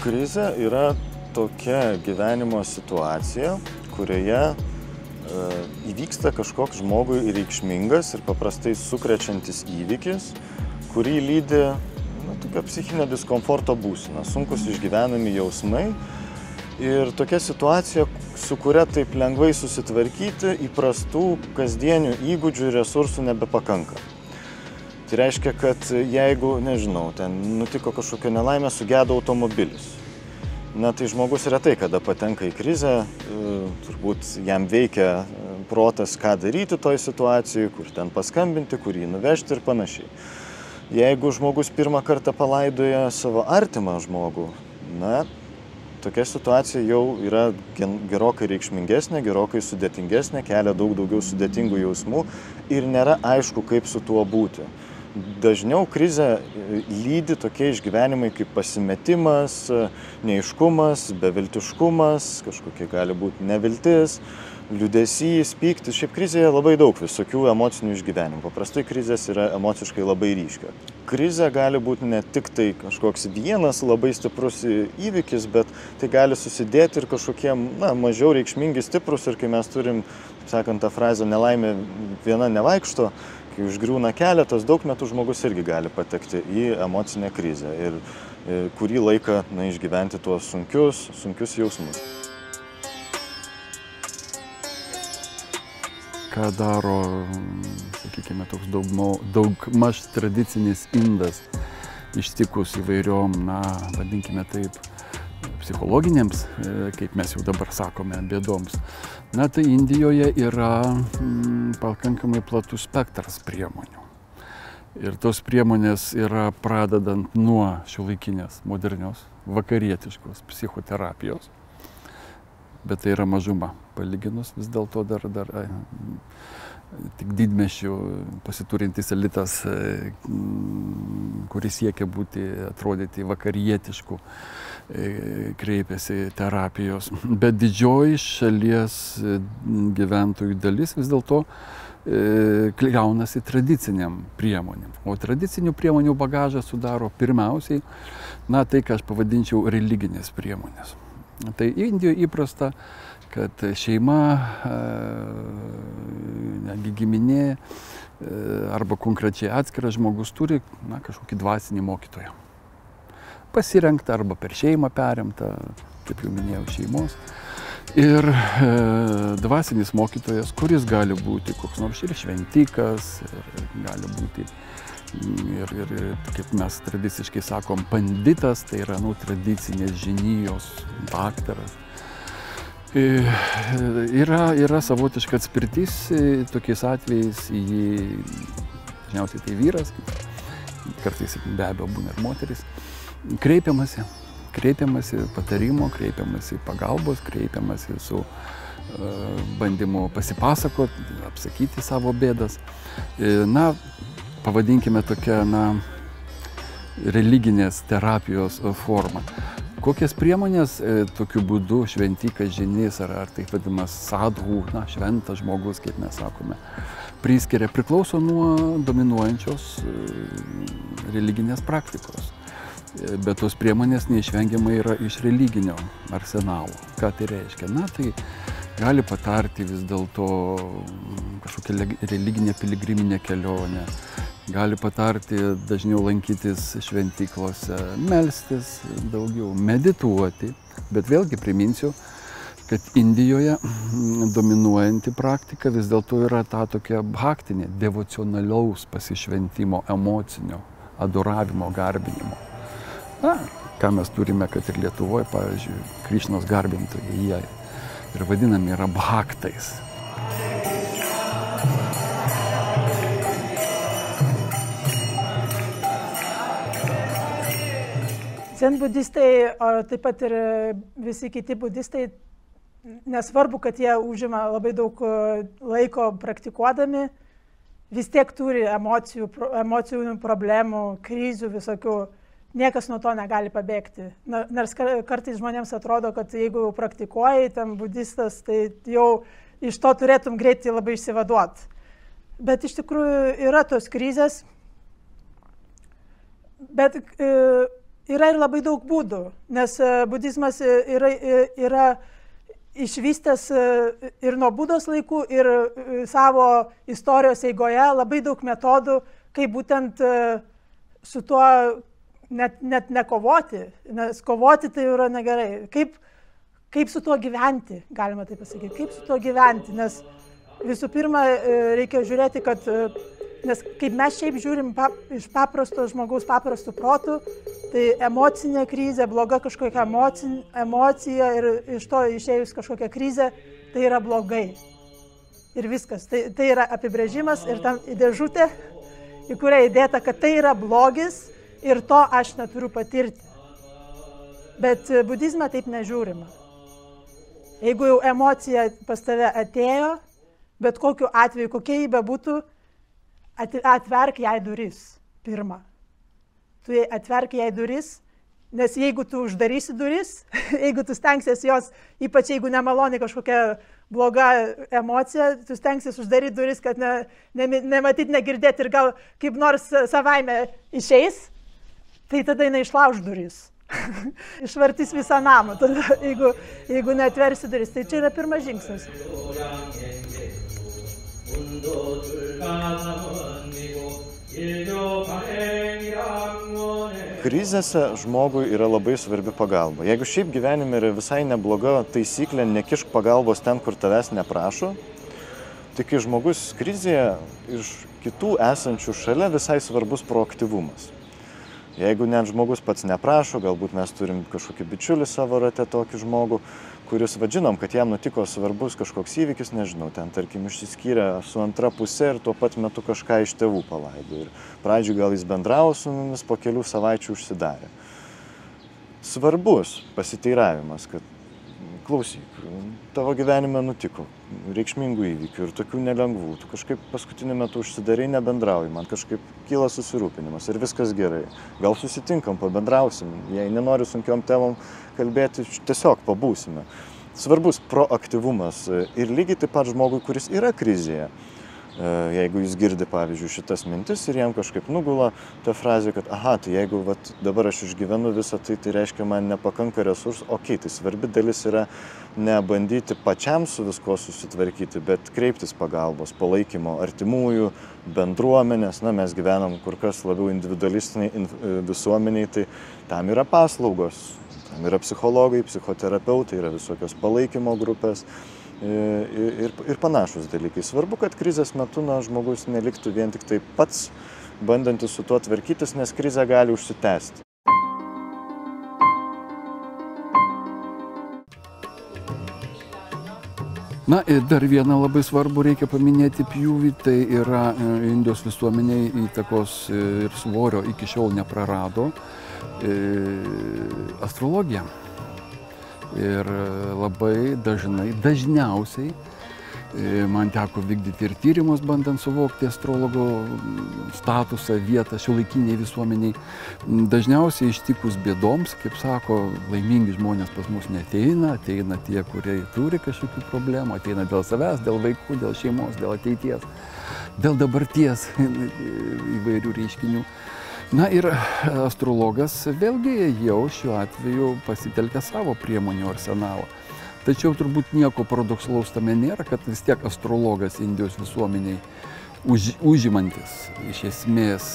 Krizė yra tokia gyvenimo situacija, kurioje įvyksta kažkoks žmogui reikšmingas ir paprastai sukrečiantis įvykis, kurį lydi tokia psichinio diskomforto būsena, sunkus išgyvenami jausmai ir tokia situacija, su kuria taip lengvai susitvarkyti, įprastų kasdienių įgūdžių ir resursų nebepakanka. Tai reiškia, kad jeigu, nežinau, ten nutiko kažkokia nelaimė, sugedo automobilis. Tai žmogus retai, kada patenka į krizę, turbūt jam veikia protas, ką daryti toj situacijai, kur ten paskambinti, kur jį nuvežti ir panašiai. Jeigu žmogus pirmą kartą palaidoja savo artimą žmogų, tokia situacija jau yra gerokai reikšmingesnė, gerokai sudėtingesnė, kelia daug daugiau sudėtingų jausmų ir nėra aišku, kaip su tuo būti. Dažniau krizę lydi tokie išgyvenimai kaip pasimetimas, neaiškumas, beviltiškumas, kažkokie gali būti neviltis, liūdesys, pyktis. Šiaip krizėje labai daug visokių emocinių išgyvenimų. Paprastai krizės yra emociškai labai ryškia. Krizė gali būti ne tik tai kažkoks vienas labai stiprus įvykis, bet tai gali susidėti ir kažkokie mažiau reikšmingi stiprus. Ir kai mes turim, sakant, tą frazę nelaimė viena nevaikšto, kai užgriūna keletas, daug metų žmogus irgi gali patekti į emocinę krizę ir kurį laiką išgyventi tuos sunkius jausmus. Ką daro, sakykime, toks daugmaž tradicinis indas ištikus įvairiom, vadinkime taip, psichologinėms, kaip mes jau dabar sakome, bėdoms. Tai Indijoje yra pakankamai platus spektras priemonių. Ir tos priemonės yra pradedant nuo šiuolaikinės, modernios, vakarietiškos psichoterapijos. Bet tai yra mažuma palyginus, vis dėlto dar tik didmiesčių pasiturintis elitas, kuris siekia atrodyti vakarietišku, kreipiasi terapijos. Bet didžioji šalies gyventojų dalis vis dėlto kliaunasi tradiciniam priemonėm. O tradicinių priemonių bagažą sudaro pirmiausiai, tai, ką aš pavadinčiau religinės priemonės. Tai Indijoje įprasta, kad šeima, netgi giminė arba konkrečiai atskiras žmogus turi kažkokį dvasinį mokytoją. Pasirengta arba per šeimą perimta, kaip jau minėjau, šeimos. Ir dvasinis mokytojas, kuris gali būti koks nors ir šventikas, ir gali būti ir kaip mes tradiciškai sakom, panditas, tai yra tradicinės žinijos daktaras. Yra savotiška atspirtis tokiais atvejais, dažniausiai tai vyras, kartais be abejo būna ir moteris, kreipiamasi patarimo, kreipiamasi pagalbos, kreipiamasi su bandymu pasipasakoti, apsakyti savo bėdas. Pavadinkime tokią religinės terapijos formą. Kokias priemonės tokiu būdu šventikas, žinys ar taip vadinamas sadhu, šventas žmogus, kaip mes sakome, priskiria, priklauso nuo dominuojančios religinės praktikos. Bet tos priemonės neišvengiamai yra iš religinio arsenalo. Ką tai reiškia? Tai gali patarti vis dėlto kažkokią religinę piligriminę kelionę, gali patarti dažniau lankytis šventyklose, melstis daugiau, medituoti. Bet vėlgi priminsiu, kad Indijoje dominuojanti praktika vis dėlto yra ta tokia bhaktinė, devocionaliaus pasišventimo, emocinio, adoravimo, garbinimo. Ką mes turime, kad ir Lietuvoje, pavyzdžiui, Krišnos garbintojai, jie ir vadinami yra bhaktais. Zen budistai, o taip pat ir visi kiti budistai, nesvarbu, kad jie užima labai daug laiko praktikuodami, vis tiek turi emocinių problemų, krizių visokių. Niekas nuo to negali pabėgti. Nors kartais žmonėms atrodo, kad jeigu praktikuoji, ten budistas, tai jau iš to turėtum greitai labai išsivaduoti. Bet iš tikrųjų yra tos krizės. Bet yra ir labai daug būdų, nes budizmas yra išvystęs ir nuo Budos laikų, ir savo istorijos eigoje labai daug metodų, kaip būtent su tuo net nekovoti, nes kovoti tai yra negerai. Kaip su tuo gyventi, galima taip pasakyti, kaip su tuo gyventi, nes visų pirma reikia žiūrėti, kad, nes kaip mes šiaip žiūrim iš paprasto žmogaus paprastų protų, tai emocinė krizė, bloga kažkokia emocija ir iš to išėjus kažkokia krizė, tai yra blogai. Ir viskas, tai yra apibrėžimas ir tam dėžutė, į kurią įdėta, kad tai yra blogis ir to aš neturiu patirti. Bet budizme taip nežiūrima. Jeigu jau emocija pas tave atėjo, bet kokiu atveju, kokia jį bebūtų, atverk jai duris pirmą. Tu atverk jai duris, nes jeigu tu uždarysi duris, jeigu tu stengsies jos, ypač jeigu nemaloni kažkokia bloga emocija, tu stengsies uždaryti duris, kad nematyti, negirdėti ir gal kaip nors savaime išeis, tai tada jinai išlauž duris. Išvartys visą namą, tada, jeigu neatversi duris. Tai čia yra pirmas žingsnis. Krizėse žmogui yra labai svarbi pagalba. Jeigu šiaip gyvenime yra visai nebloga taisyklė, nekišk pagalbos ten, kur tavęs neprašo, tai kai žmogus krizėje iš kitų esančių šalia visai svarbus proaktyvumas. Jeigu net žmogus pats neprašo, galbūt mes turim kažkokį bičiulį savo rate tokį žmogų, kuris vadžinom, kad jam nutiko svarbus kažkoks įvykis, nežinau, ten tarkim išsiskyrė su antra pusė ir tuo pat metu kažką iš tėvų palaido. Ir pradžioj gal jis bendravo su mumis, po kelių savaičių užsidarė. Svarbus pasiteiravimas, kad klausyk, tavo gyvenime nutiko reikšmingų įvykių ir tokių nelengvų. Tu kažkaip paskutiniu metu užsidarai, nebendrauji, man kažkaip kyla susirūpinimas ir viskas gerai. Gal susitinkam, pabendrausim, jei nenori sunkiom temom kalbėti, tiesiog pabūsime. Svarbus proaktyvumas ir lygiai taip pat žmogui, kuris yra krizėje. Jeigu jis girdi, pavyzdžiui, šitas mintis ir jam kažkaip nugula ta frazė, kad aha, tai jeigu dabar aš išgyvenu visą tai, tai reiškia man nepakanka resursų, okei, tai svarbi dalis yra ne bandyti pačiam su visko susitvarkyti, bet kreiptis pagalbos, palaikymo artimųjų, bendruomenės, mes gyvenam kur kas labiau individualistiniai visuomeniai, tai tam yra paslaugos, tam yra psichologai, psichoterapeutai, yra visokios palaikymo grupės. Ir panašus dalykai. Svarbu, kad krizės metu žmogus neliktų vien tik tai pats bandantis su tuo tvarkytis, nes krizė gali užsitęsti. Na ir dar vieną labai svarbu reikia paminėti pjūvį, tai yra Indijos visuomeniai įtakos ir svorio iki šiol neprarado astrologija. Ir labai dažniausiai man teko vykdyti ir tyrimus, bandant suvokti astrologo statusą, vietą šiuolaikiniai visuomeniai. Dažniausiai ištikus bėdoms, kaip sako, laimingi žmonės pas mus neateina, ateina tie, kurie turi kažkokių problemų, ateina dėl savęs, dėl vaikų, dėl šeimos, dėl ateities, dėl dabarties įvairių reiškinių. Na ir astrologas vėlgi jau šiuo atveju pasitelkia savo priemonių arsenalą. Tačiau turbūt nieko paradoksalaus tame nėra, kad vis tiek astrologas Indijos visuomeniai užimantis iš esmės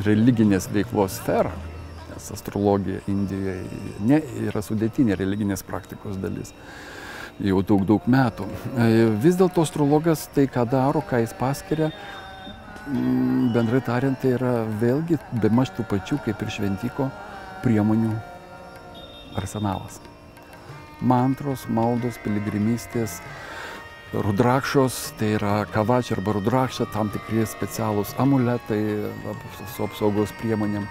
religinės veiklos sferą, nes astrologija Indijoje yra sudėtinė religinės praktikos dalis jau daug metų. Vis dėlto astrologas tai, ką daro, ką jis paskiria, bendrai tariant, tai yra vėlgi bemaž tų pačių, kaip ir šventiko, priemonių arsenalas. Mantros, maldos, piligrimystės, rudrakšos, tai yra kavačia arba rudrakša, tam tikri specialūs amuletai su apsaugos priemonėm,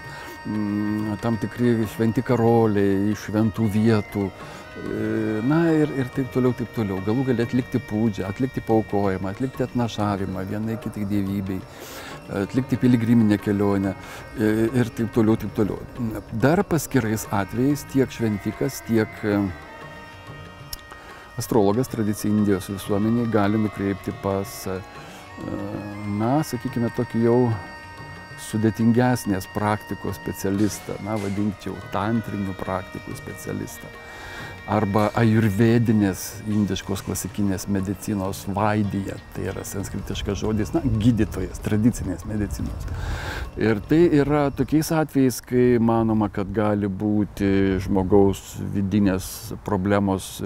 tam tikri šventi karoliai iš šventų vietų, ir taip toliau, taip toliau. Galų gali atlikti pūdžią, atlikti paaukojimą, atlikti atnašavimą vienai kitai dievybei, atlikti piligriminę kelionę ir taip toliau, taip toliau. Dar paskirais atvejais tiek šventikas, tiek astrologas tradicijai Indijos visuomeniai gali nukreipti pas, sakykime, tokį jau sudėtingesnės praktikos specialistą, na, vadinkčiau, tantrinių praktikų specialistą, arba ajurvedinės, indiškos klasikinės medicinos vaidija, tai yra sanskritiškas žodis, na, gydytojas, tradicinės medicinos. Ir tai yra tokiais atvejais, kai manoma, kad gali būti žmogaus vidinės problemos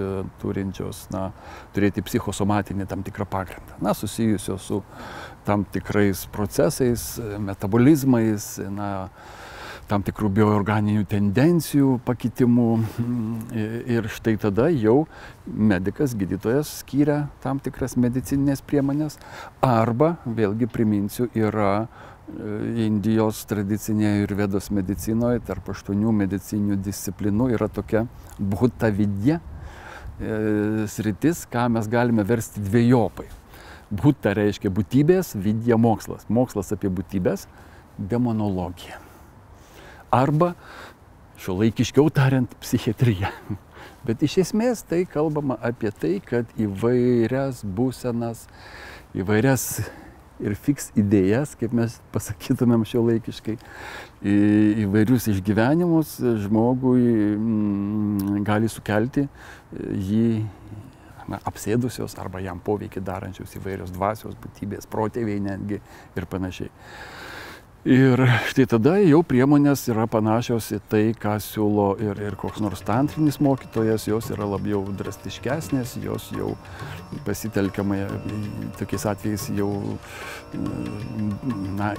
turinčios, na, turėti psichosomatinį tam tikrą pagrindą, na, susijusios su tam tikrais procesais, metabolizmais, na, tam tikrų bioorganinių tendencijų pakitimų. Ir štai tada jau medikas, gydytojas skyrė tam tikras medicininės priemonės. Arba, vėlgi priminsiu, yra Indijos tradicinėje ajurvedos medicinoje, tarp 8 medicininių disciplinų yra tokia bhuta vidya sritis, ką mes galime versti dvejopai. Bhuta reiškia būtybės, vidya mokslas. Mokslas apie būtybės, demonologija. Arba, šiuolaikiškiau tariant, psichiatrija. Bet iš esmės tai kalbama apie tai, kad įvairias būsenas, įvairias ir fiks idėjas, kaip mes pasakytumėm šiuolaikiškai, įvairius išgyvenimus žmogui gali sukelti jį apsėdusios arba jam poveikį darančios įvairios dvasios, būtybės, protėviai netgi ir panašiai. Ir štai tada jau priemonės yra panašios į tai, ką siūlo ir koks nors tantrinis mokytojas, jos yra labiau drastiškesnės, jos jau pasitelkiama tokiais atvejais jau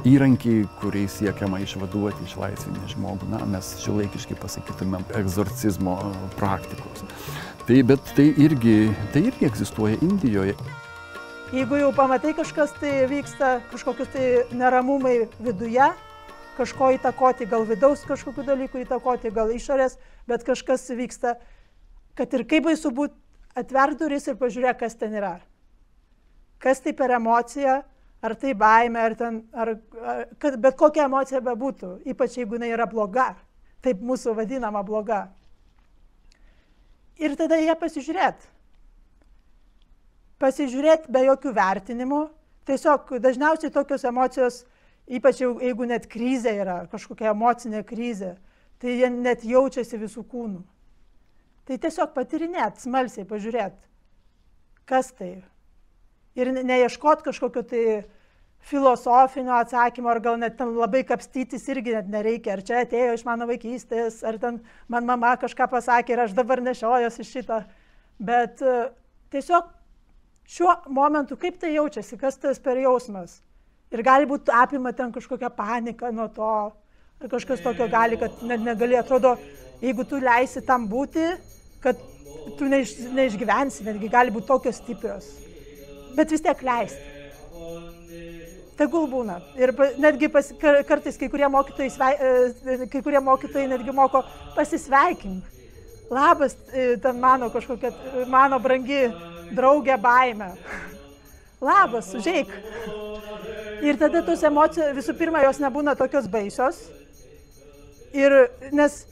įrankiai, kuriais siekiama išvaduoti, išlaisvinti žmogų. Na, mes šiuolaikiškai pasakytumėm egzorcizmo praktikos. Bet tai irgi egzistuoja Indijoje. Jeigu jau pamatai kažkas, tai vyksta kažkokius tai neramumai viduje, kažko įtakoti, gal vidaus kažkokių dalykų įtakoti, gal išorės, bet kažkas vyksta, kad ir kaip baisu būt, atverk duris ir pažiūrėk, kas ten yra. Kas tai per emocija, ar tai baimė, bet kokia emocija bebūtų, ypač jeigu jinai yra bloga, taip mūsų vadinama bloga. Ir tada ją pasižiūrėti be jokių vertinimų. Tiesiog dažniausiai tokios emocijos, ypač jeigu net krizė yra, kažkokia emocinė krizė, tai jie net jaučiasi visų kūnų. Tai tiesiog patyrinėt, smalsiai pažiūrėt, kas tai. Ir neieškot kažkokio tai filosofinio atsakymo, ar gal net labai kapstytis irgi net nereikia. Ar čia atėjo iš mano vaikystės, ar ten man mama kažką pasakė ir aš dabar nešiojuosi šitą. Bet tiesiog šiuo momentu, kaip tai jaučiasi, kas tas per jausmas. Ir gali būti apima ten kažkokia panika nuo to, ar kažkas tokio gali, kad net negali, atrodo, jeigu tu leisi tam būti, kad tu neišgyvensi, netgi gali būti tokios stiprios. Bet vis tiek leisti. Tegul būna. Ir netgi kartais kai kurie mokytojai netgi moko pasisveikink. Labas, ten mano brangi draugė baimė. Labas, užeik. Ir tada tos emocijos, visų pirma, jos nebūna tokios baisios. Nes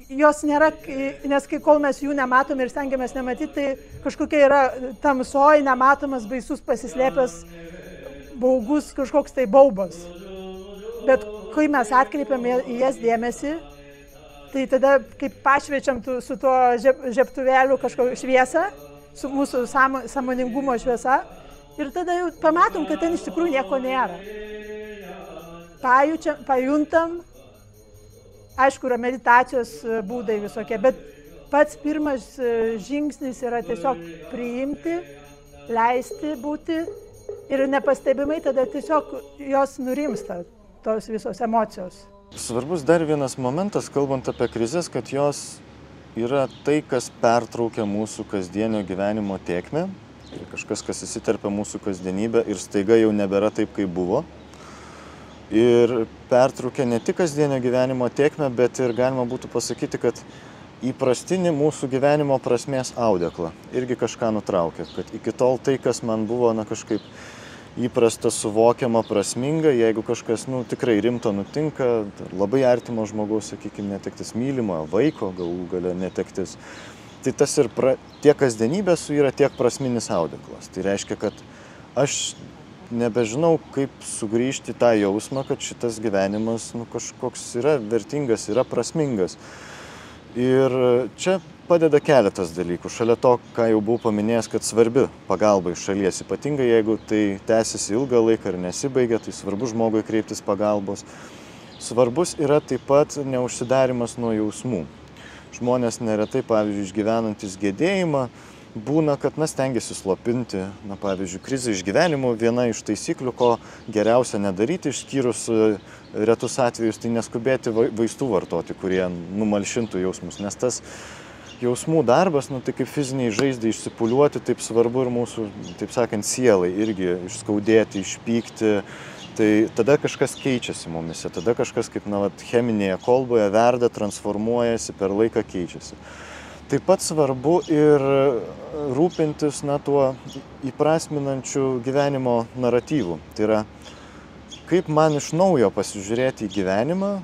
jos nėra, nes kol mes jų nematom ir stengiamės nematyti, tai kažkokia yra tamsoj, nematomas, baisus, pasislėpęs, baugus kažkoks tai baubas. Bet kai mes atkreipiam į jas dėmesį, tai tada, kaip pašviečiam su tuo žiebtuvėliu kažkokią šviesą, su mūsų sąmoningumo šviesa, ir tada jau pamatom, kad ten iš tikrųjų nieko nėra. Pajuntam, aišku, yra meditacijos būdai visokie, bet pats pirmas žingsnis yra tiesiog priimti, leisti būti ir nepastebimai tada tiesiog jos nurimsta, tos visos emocijos. Svarbus dar vienas momentas, kalbant apie krizės, kad jos yra tai, kas pertraukia mūsų kasdienio gyvenimo tėkmę. Kažkas, kas įsiterpia mūsų kasdienybę ir staiga jau nebėra taip, kaip buvo. Ir pertraukia ne tik kasdienio gyvenimo tėkmę, bet ir galima būtų pasakyti, kad įprastinį mūsų gyvenimo prasmės audeklą irgi kažką nutraukia. Kad iki tol tai, kas man buvo kažkaip įprasta, suvokiama, prasminga, jeigu kažkas tikrai rimto nutinka, labai artimo žmogaus, sakykime, netektis, mylimo vaiko, galų gale netektis, tai tas ir tiek kasdienybė su yra tiek prasminis audeklas. Tai reiškia, kad aš nebežinau, kaip sugrįžti tą jausmą, kad šitas gyvenimas kažkoks yra vertingas, yra prasmingas. Ir čia padeda keletas dalykų. Šalia to, ką jau buvau paminėjęs, kad svarbi pagalba iš šalies, ypatingai jeigu tai tęsiasi ilgą laiką ir nesibaigia, tai svarbu žmogui kreiptis pagalbos. Svarbus yra taip pat neužsidarimas nuo jausmų. Žmonės neretai, pavyzdžiui, išgyvenantis gedėjimą, būna, kad stengiasi slopinti, pavyzdžiui, krizę išgyvenimo. Viena iš taisyklių, ko geriausia nedaryti, išskyrus retus atvejus, tai neskubėti vaistų vartoti, kurie numalšintų jausmus, nes tas jausmų darbas, tai kaip fiziniai žaizdai išsipuliuoti, taip svarbu ir mūsų, taip sakant, sielai irgi išskaudėti, išpykti. Tai tada kažkas keičiasi mumise, tada kažkas kaip cheminėje kolboje verda, transformuojasi, per laiką keičiasi. Taip pat svarbu ir rūpintis tuo įprasminančiu gyvenimo naratyvu. Tai yra, kaip man iš naujo pasižiūrėti į gyvenimą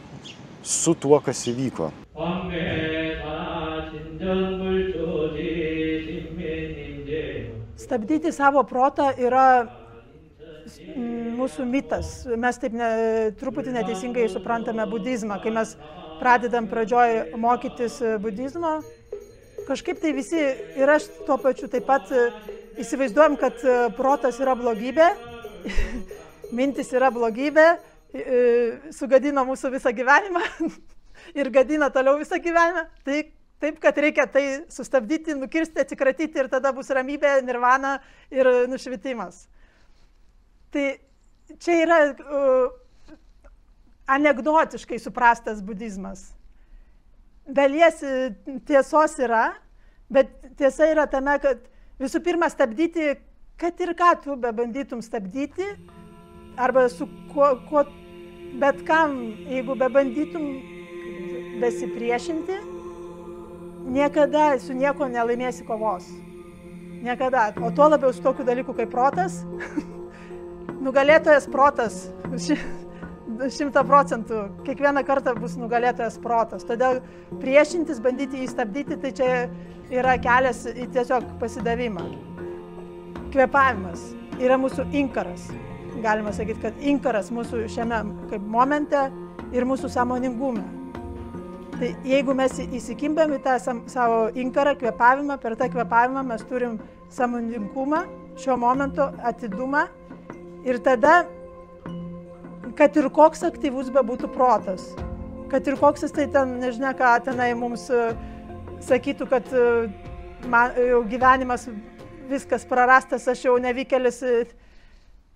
su tuo, kas įvyko. Stabdyti savo protą yra mūsų mitas. Mes taip truputį neteisingai suprantame budizmą. Kai mes pradedam pradžioj mokytis budizmo, kažkaip tai visi ir aš tuo pačiu taip pat įsivaizduojam, kad protas yra blogybė, mintis yra blogybė, sugadina mūsų visą gyvenimą ir gadina toliau visą gyvenimą. Taip, kad reikia tai sustabdyti, nukirsti, atsikratyti ir tada bus ramybė, nirvana ir nušvitimas. Tai čia yra anekdotiškai suprastas budizmas. Dalies tiesos yra, bet tiesa yra tame, kad visų pirma stabdyti, kad ir ką tu bebandytum stabdyti, arba su kuo bet kam, jeigu bebandytum besipriešinti, niekada su nieko nelaimėsi kovos. Niekada. O tuo labiau su tokiu dalyku kaip protas. Nugalėtojas protas, 100%, kiekvieną kartą bus nugalėtojas protas. Todėl priešintis, bandyti jį stabdyti, tai čia yra kelias į tiesiog pasidavimą. Kvėpavimas yra mūsų inkaras. Galima sakyti, kad inkaras mūsų šiame kaip momente ir mūsų sąmoningume. Tai jeigu mes įsikimbam į tą savo inkarą, kvėpavimą, per tą kvėpavimą mes turim sąmoningumą, šio momento atidumą. Ir tada, kad ir koks aktyvus bebūtų protas, kad ir koks jis tai ten, nežinia ką, tenai mums sakytų, kad jau gyvenimas viskas prarastas, aš jau nevykėlis,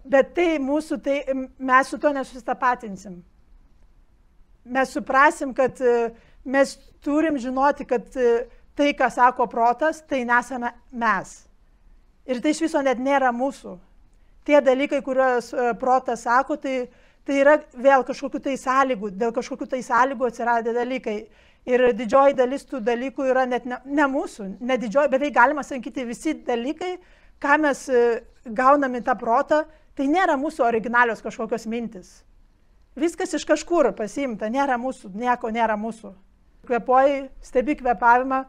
bet tai mūsų, tai mes su to nesustapatinsim. Mes suprasim, kad mes turim žinoti, kad tai, ką sako protas, tai nesame mes. Ir tai iš viso net nėra mūsų. Tie dalykai, kuriuos protas sako, tai yra vėl kažkokių tai sąlygų, dėl kažkokių tai sąlygų atsiradę dalykai. Ir didžioji dalis tų dalykų yra net ne mūsų, ne didžioji, beveik galima sakyti visi dalykai, ką mes gaunam į tą protą, tai nėra mūsų originalios kažkokios mintis. Viskas iš kažkur pasiimta, nėra mūsų, nieko nėra mūsų. Kvėpuoji, stebi kvėpavimą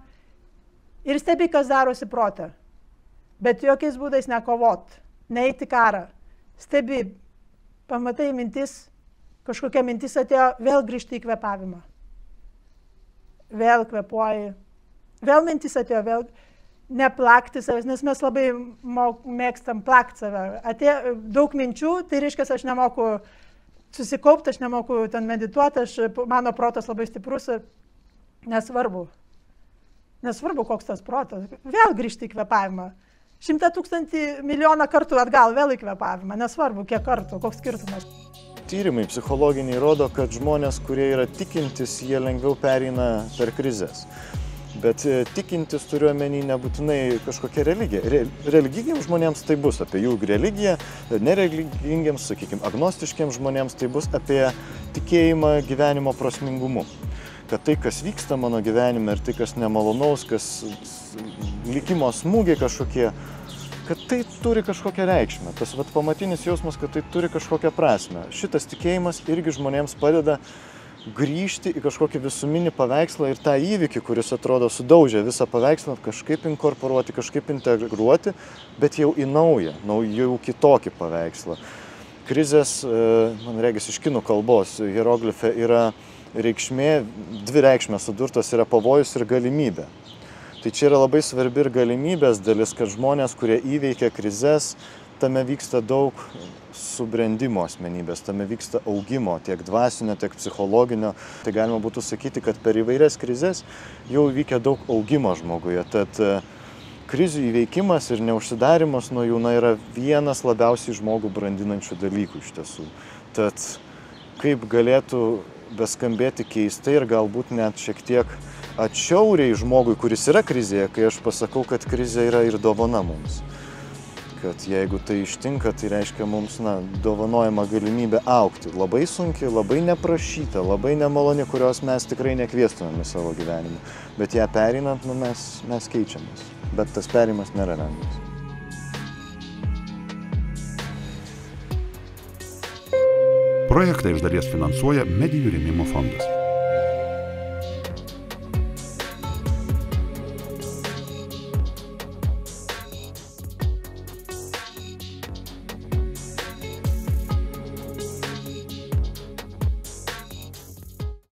ir stebi, kas darosi protą. Bet jokiais būdais nekovot. Neiti karą, stebi, pamatai mintis, kažkokia mintis atėjo, vėl grįžti į kvėpavimą. Vėl kvėpuoji, vėl mintis atėjo, vėl neplakti savęs, nes mes labai mėgstam plakti save. Atėjo daug minčių, tai reiškia, aš nemoku susikaupti, aš nemoku ten medituoti, mano protas labai stiprus, nesvarbu. Nesvarbu, koks tas protas, vėl grįžti į kvėpavimą. 100 000 milijoną kartų atgal vėl į kvėpavimą, nesvarbu, kiek kartų, koks skirtumas. Tyrimai psichologiniai rodo, kad žmonės, kurie yra tikintis, jie lengviau pereina per krizes. Bet tikintis turiu omeny nebūtinai kažkokia religija. Religingiems žmonėms tai bus apie jų religiją, nereligingiems, sakykime, agnostiškiems žmonėms tai bus apie tikėjimą gyvenimo prasmingumu. Kad tai, kas vyksta mano gyvenime ir tai, kas nemalonaus, kas likimo smūgiai kažkokie, kad tai turi kažkokią reikšmę. Tas pamatinis jausmas, kad tai turi kažkokią prasmę. Šitas tikėjimas irgi žmonėms padeda grįžti į kažkokį visuminį paveikslą ir tą įvykį, kuris atrodo sudaužė visą paveikslą, kažkaip inkorporuoti, kažkaip integruoti, bet jau į naują, jau kitokį paveikslą. Krizės, man regis, iš kinų kalbos hieroglife yra reikšmė, dvi reikšmės sudurtos yra pavojus ir galimybė. Tai čia yra labai svarbi ir galimybės dalis, kad žmonės, kurie įveikia krizės, tame vyksta daug subrendimo asmenybės, tame vyksta augimo, tiek dvasinio, tiek psichologinio. Tai galima būtų sakyti, kad per įvairias krizės jau vykia daug augimo žmoguje. Tad krizių įveikimas ir neužsidarimas nuo jų yra vienas labiausiai žmogų brandinančių dalykų iš tiesų. Tad kaip galėtų beskambėti keistai ir galbūt net šiek tiek atšiauriai žmogui, kuris yra krizėje, kai aš pasakau, kad krizė yra ir dovana mums. Kad jeigu tai ištinka, tai reiškia mums dovanojama galimybė augti. Labai sunki, labai neprašyta, labai nemaloni, kurios mes tikrai nekviestumėm į savo gyvenimą. Bet ją pereinant, mes keičiamės. Bet tas perėjimas nėra lengvas. Projektą iš dalies finansuoja Medijų rėmimo fondas.